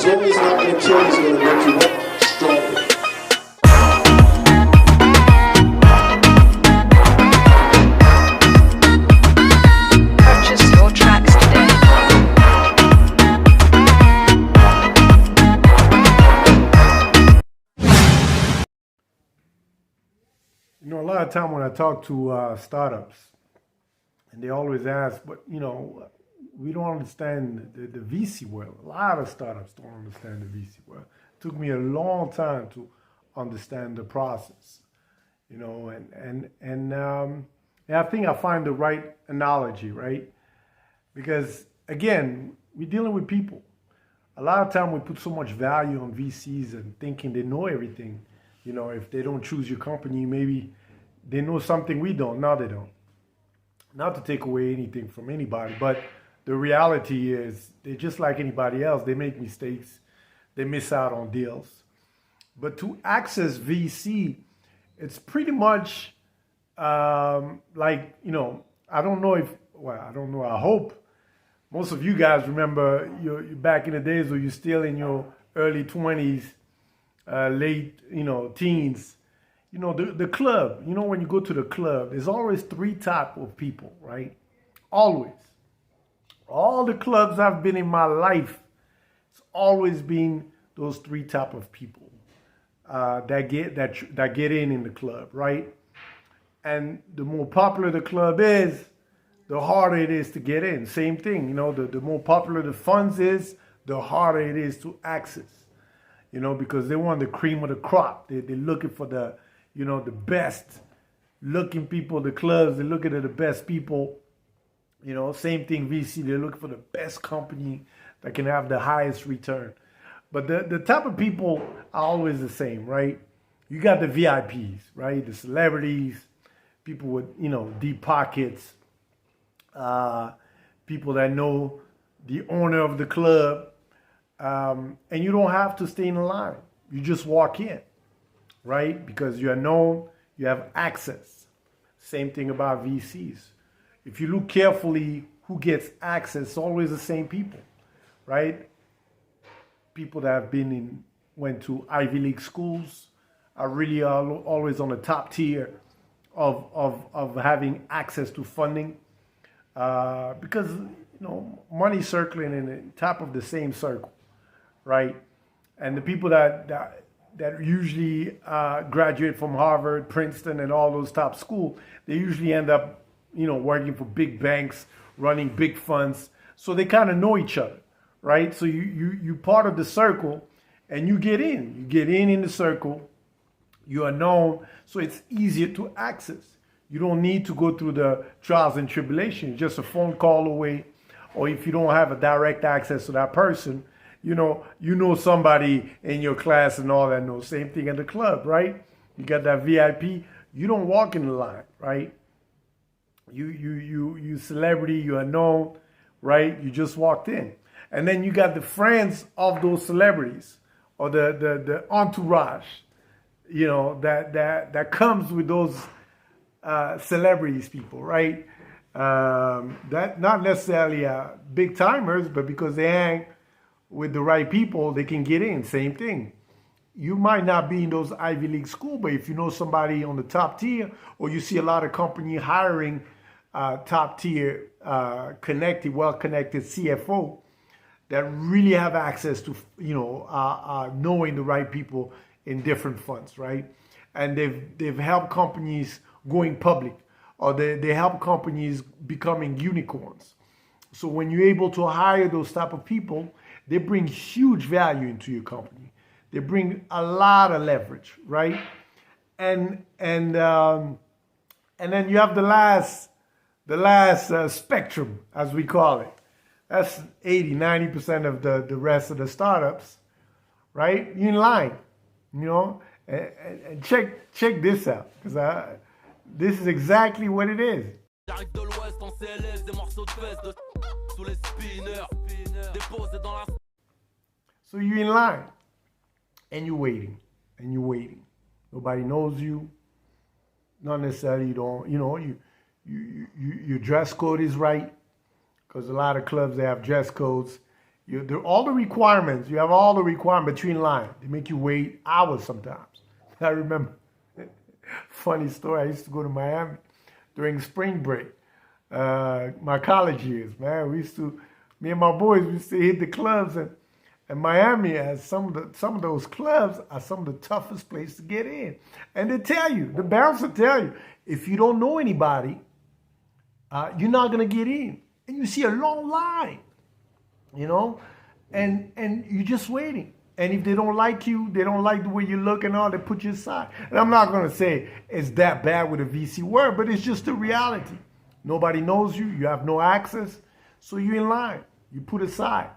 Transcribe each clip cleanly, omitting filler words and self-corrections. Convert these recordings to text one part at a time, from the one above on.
It's always not going to kill you, it's going to make you stronger. Purchase your tracks today. You know, a lot of time when I talk to startups, and they always ask, but you know, we don't understand the VC world. A lot of startups don't understand the VC world. It took me a long time to understand the process, you know, and I think I find the right analogy, right? Because again, we're dealing with people. A lot of time we put so much value on VCs and thinking they know everything. You know, if they don't choose your company, maybe they know something we don't. No, they don't. Not to take away anything from anybody, but the reality is they're just like anybody else. They make mistakes. They miss out on deals. But to access VC, it's pretty much like, you know, I don't know, I hope most of you guys remember you're back in the days where you're still in your early 20s, late, you know, teens. You know, the club, you know, when you go to the club, there's always three type of people, right? Always. All the clubs I've been in my life, it's always been those three type of people that get in the club, right? And the more popular the club is, the harder it is to get in. Same thing, you know, the more popular the funds is, the harder it is to access. You know, because they want the cream of the crop. They're looking for the, you know, the best looking people, the clubs, they're looking at the best people. You know, same thing, VC, they're looking for the best company that can have the highest return. But the type of people are always the same, right? You got the VIPs, right? The celebrities, people with, you know, deep pockets, people that know the owner of the club, and you don't have to stay in the line. You just walk in, right? Because you are known, you have access. Same thing about VCs. If you look carefully, who gets access, it's always the same people, right? People that have went to Ivy League schools are really always on the top tier of having access to funding, because, you know, money circling in the top of the same circle, right? And the people that usually graduate from Harvard, Princeton, and all those top schools, they usually end up, you know, working for big banks, running big funds. So they kind of know each other, right? So you part of the circle and you get in. You get in the circle. You are known, so it's easier to access. You don't need to go through the trials and tribulations. Just a phone call away, or if you don't have a direct access to that person, you know somebody in your class and all that. No, same thing at the club, right? You got that VIP. You don't walk in the line, right? You celebrity, you are known, right? You just walked in. And then you got the friends of those celebrities, or the entourage, you know, that comes with those celebrities people, right? That not necessarily big timers, but because they hang with the right people, they can get in. Same thing. You might not be in those Ivy League school, but if you know somebody on the top tier, or you see a lot of company hiring top tier, well-connected CFO that really have access to, you know, knowing the right people in different funds, right? And they've helped companies going public, or they help companies becoming unicorns. So when you're able to hire those type of people, they bring huge value into your company. They bring a lot of leverage, right? And then you have the last spectrum, as we call it. That's 80-90% of the rest of the startups, right? You're in line, you know. And check this out, because this is exactly what it is. So you're in line, and you're waiting, and you're waiting. Nobody knows you. Not necessarily you don't, you know, your dress code is right, because a lot of clubs, they have dress codes. All the requirements. You have all the requirements, but you're in line. They make you wait hours sometimes. I remember, funny story. I used to go to Miami during spring break. My college years, man. Me and my boys, we used to hit the clubs, and Miami has some of those clubs are some of the toughest places to get in. And they tell you, the bouncer tell you, if you don't know anybody, you're not gonna get in. And you see a long line, and you're just waiting. And if they don't like you, they don't like the way you look and all, they put you aside. And I'm not gonna say it's that bad with a VC word, but it's just the reality. Nobody knows you, you have no access, so you're in line, you put aside.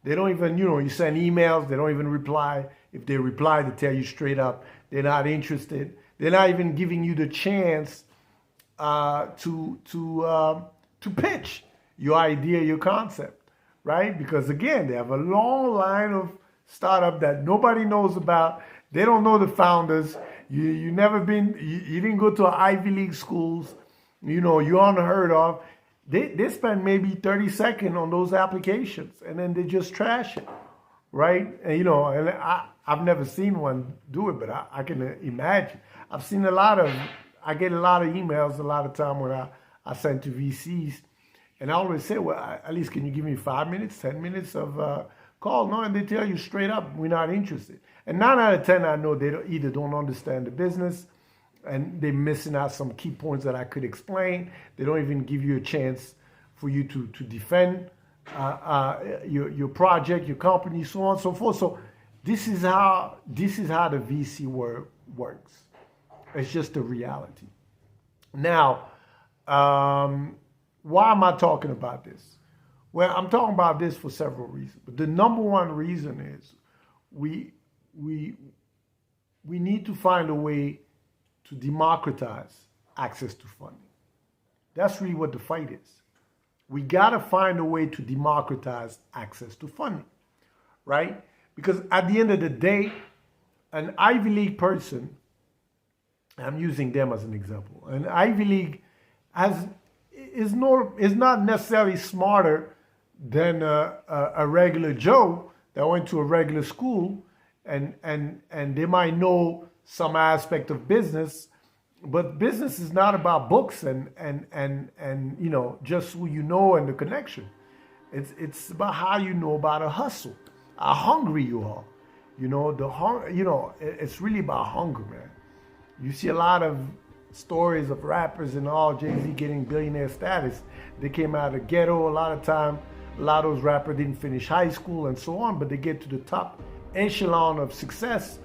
They don't even, you send emails, they don't even reply. If they reply, they tell you straight up, they're not interested. They're not even giving you the chance to pitch your idea, your concept, right? Because again, they have a long line of startup that nobody knows about. They don't know the founders. You didn't go to Ivy League schools. You're unheard of. They spend maybe 30 seconds on those applications, and then they just trash it, right? And I've never seen one do it, but I can imagine. I get a lot of emails a lot of time when I send to VCs, and I always say, well, at least can you give me 5 minutes, 10 minutes of call? No, and they tell you straight up, we're not interested. And 9 out of 10, I know they either don't understand the business, and they're missing out some key points that I could explain. They don't even give you a chance for you to defend your project, your company, so on and so forth. So this is how the VC world works. It's just the reality. Now, why am I talking about this? Well, I'm talking about this for several reasons. But the number one reason is we need to find a way to democratize access to funding. That's really what the fight is. We got to find a way to democratize access to funding, right? Because at the end of the day, an Ivy League person, I'm using them as an example, an Ivy League is not necessarily smarter than a regular Joe that went to a regular school, and they might know some aspect of business, but business is not about books and just who you know and the connection. It's about how you know about a hustle, how hungry you are. It's really about hunger, man. You see a lot of stories of rappers and all, Jay-Z getting billionaire status. They came out of the ghetto a lot of time. A lot of those rappers didn't finish high school and so on, but they get to the top echelon of success.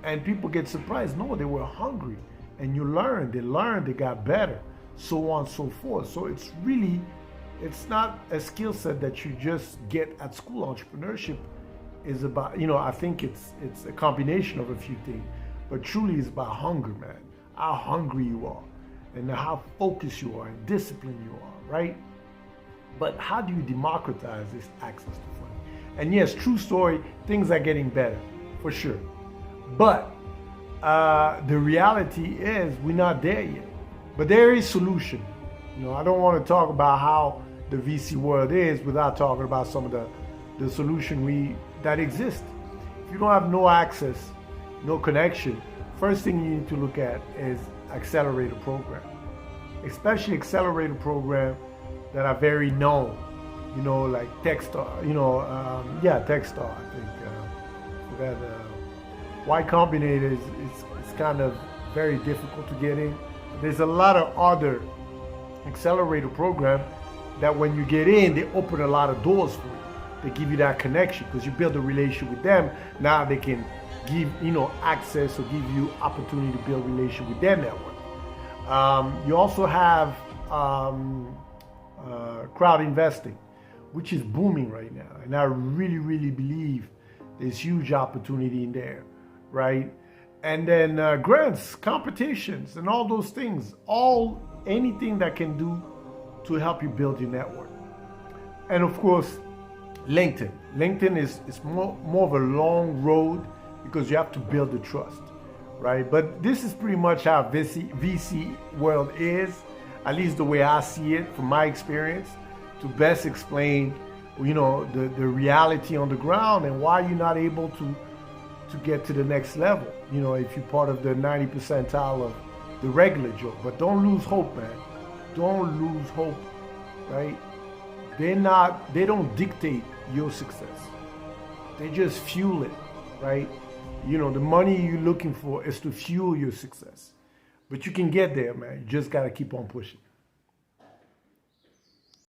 And people get surprised. No, they were hungry. And they learned, they got better, so on and so forth. So it's not a skill set that you just get at school. Entrepreneurship is about, I think it's a combination of a few things, but truly it's about hunger, man. How hungry you are and how focused you are and disciplined you are, right? But how do you democratize this access to funding? And yes, true story, things are getting better, for sure. But the reality is we're not there yet. But there is solution. I don't want to talk about how the VC world is without talking about some of the solution that exist. If you don't have no access, no connection, first thing you need to look at is accelerator program, especially accelerator program that are very known, like Techstar, Techstar, I think. That Y Combinator is kind of very difficult to get in. There's a lot of other accelerator programs that when you get in, they open a lot of doors for you. They give you that connection because you build a relationship with them. Now they can give access or give you opportunity to build relationship with their network. You also have crowd investing, which is booming right now, and I really, really believe there's huge opportunity in there, right? And then grants, competitions, and all those things, anything that can do to help you build your network. And of course, LinkedIn. LinkedIn is more of a long road because you have to build the trust, right? But this is pretty much how VC world is, at least the way I see it from my experience, to best explain you know, the reality on the ground and why you're not able to get to the next level. You know, if you're part of the 90 percentile of the regular Joe. But don't lose hope, man. Don't lose hope, right? They don't dictate your success. They just fuel it, right? You know, the money you're looking for is to fuel your success. But you can get there, man. You just got to keep on pushing.